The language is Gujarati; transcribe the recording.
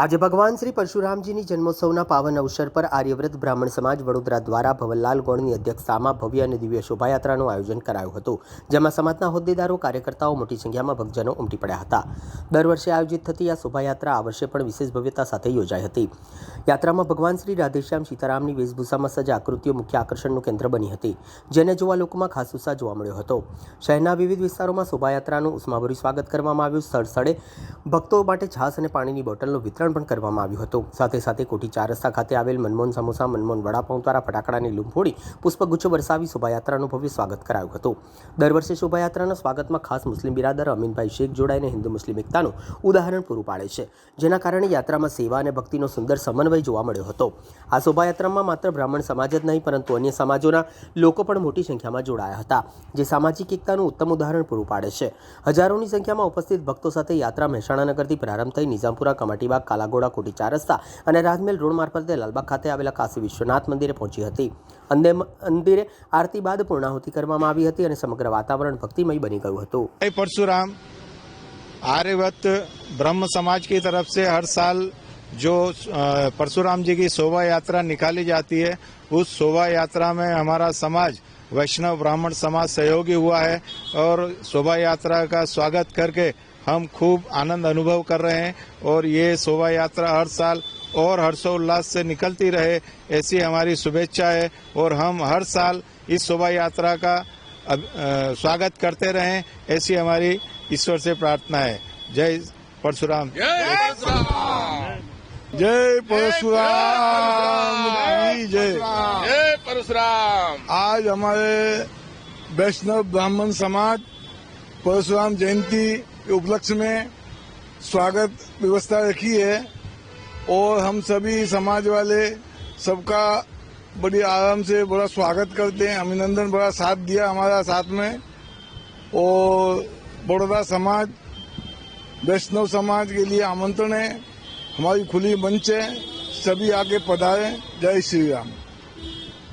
આજે ભગવાન શ્રી પરશુરામજીની જન્મોત્સવના પાવન અવસર પર આર્યવ્રત બ્રાહ્મણ સમાજ વડોદરા દ્વારા ભવનલાલ ગોળની અધ્યક્ષતામાં ભવ્ય અને દિવ્ય શોભાયાત્રાનું આયોજન કરાયું હતું, જેમાં સમાજના હોદ્દેદારો, કાર્યકર્તાઓ મોટી સંખ્યામાં ભક્તજનો ઉમટી પડ્યા હતા. દર વર્ષે આયોજિત થતી આ શોભાયાત્રા આ વર્ષે પણ વિશેષ ભવ્યતા સાથે યોજાઈ હતી. યાત્રામાં ભગવાન શ્રી રાધેશ્યામ સીતારામની વેશભૂષામાં સજ્જ આકૃતિઓ મુખ્ય આકર્ષણનું કેન્દ્ર બની હતી, જેને જોવા લોકોમાં ખાસ ઉત્સાહ જોવા મળ્યો હતો. શહેરના વિવિધ વિસ્તારોમાં શોભાયાત્રાનું ઉષ્માભર્યું સ્વાગત કરવામાં આવ્યું. સ્થળે ભક્તો માટે છાશ અને પાણીની બોટલનું વિતરણ પણ કરવામાં આવ્યું હતું. સાથે સાથે કોઠી ચાર રસ્તા ખાતે આવેલ મનમોહન સમોસા, મનમોહન વડાપાઉં દ્વારા ફટાકડાની લૂમ ફોડી પુષ્પગુચ્છો વરસાવી શોભાયાત્રાનું ભવ્ય સ્વાગત કરાયું હતું. દર વર્ષે શોભાયાત્રાના સ્વાગતમાં ખાસ મુસ્લિમ બિરાદર અમીનભાઈ શેખ જોડાઈને હિન્દુ મુસ્લિમ એકતાનું ઉદાહરણ પૂરું પાડે છે, જેના કારણે યાત્રામાં સેવા અને ભક્તિનો સુંદર સમન્વય જોવા મળ્યો હતો. આ શોભાયાત્રામાં માત્ર બ્રાહ્મણ સમાજ જ નહીં, પરંતુ અન્ય સમાજોના લોકો પણ મોટી સંખ્યામાં જોડાયા હતા, જે સામાજિક એકતાનું ઉત્તમ ઉદાહરણ પૂરું પાડે છે. હજારોની સંખ્યામાં ઉપસ્થિત ભક્તો સાથે યાત્રા મહેસાણા નગરથી પ્રારંભ થઈ નિઝામપુરા, કમાટીબાગ, કાલાઘોડા, કોઠી ચાર રસ્તા અને રાજમહેલ રોડ મારફતે લાલબાગ ખાતે આવેલા કાશી વિશ્વનાથ મંદિરે પહોંચી હતી. મંદિરે આરતી બાદ પૂર્ણાહુતિ કરવામાં આવી હતી અને સમગ્ર વાતાવરણ ભક્તિમય બની ગયું હતું. परशुराम आर्यवत ब्रह्म समाज की तरफ से हर साल जो परशुराम जी की शोभा यात्रा निकाली जाती है, उस शोभा यात्रा में हमारा समाज वैष्णव ब्राह्मण समाज सहयोगी हुआ है और शोभा यात्रा का स्वागत करके हम खूब आनंद अनुभव कर रहे हैं और ये शोभा यात्रा हर साल और हर्षोल्लास से निकलती रहे, ऐसी हमारी शुभेच्छा है और हम हर साल इस शोभा यात्रा का स्वागत करते रहें, ऐसी हमारी ईश्वर से प्रार्थना है. जय परशुराम. जय परशुराम की जय. जय परशुराम. आज हमारे वैष्णव ब्राह्मण समाज परशुराम जयंती के उपलक्ष्य में स्वागत व्यवस्था रखी है और हम सभी समाज वाले सबका बड़ी आराम से बड़ा स्वागत करते हैं. अभिनंदन बड़ा साथ दिया हमारा साथ में और बड़ौदा समाज वैष्णव समाज के लिए आमंत्रण है. हमारी खुली मंच है, सभी आगे पधारें. जय श्री राम.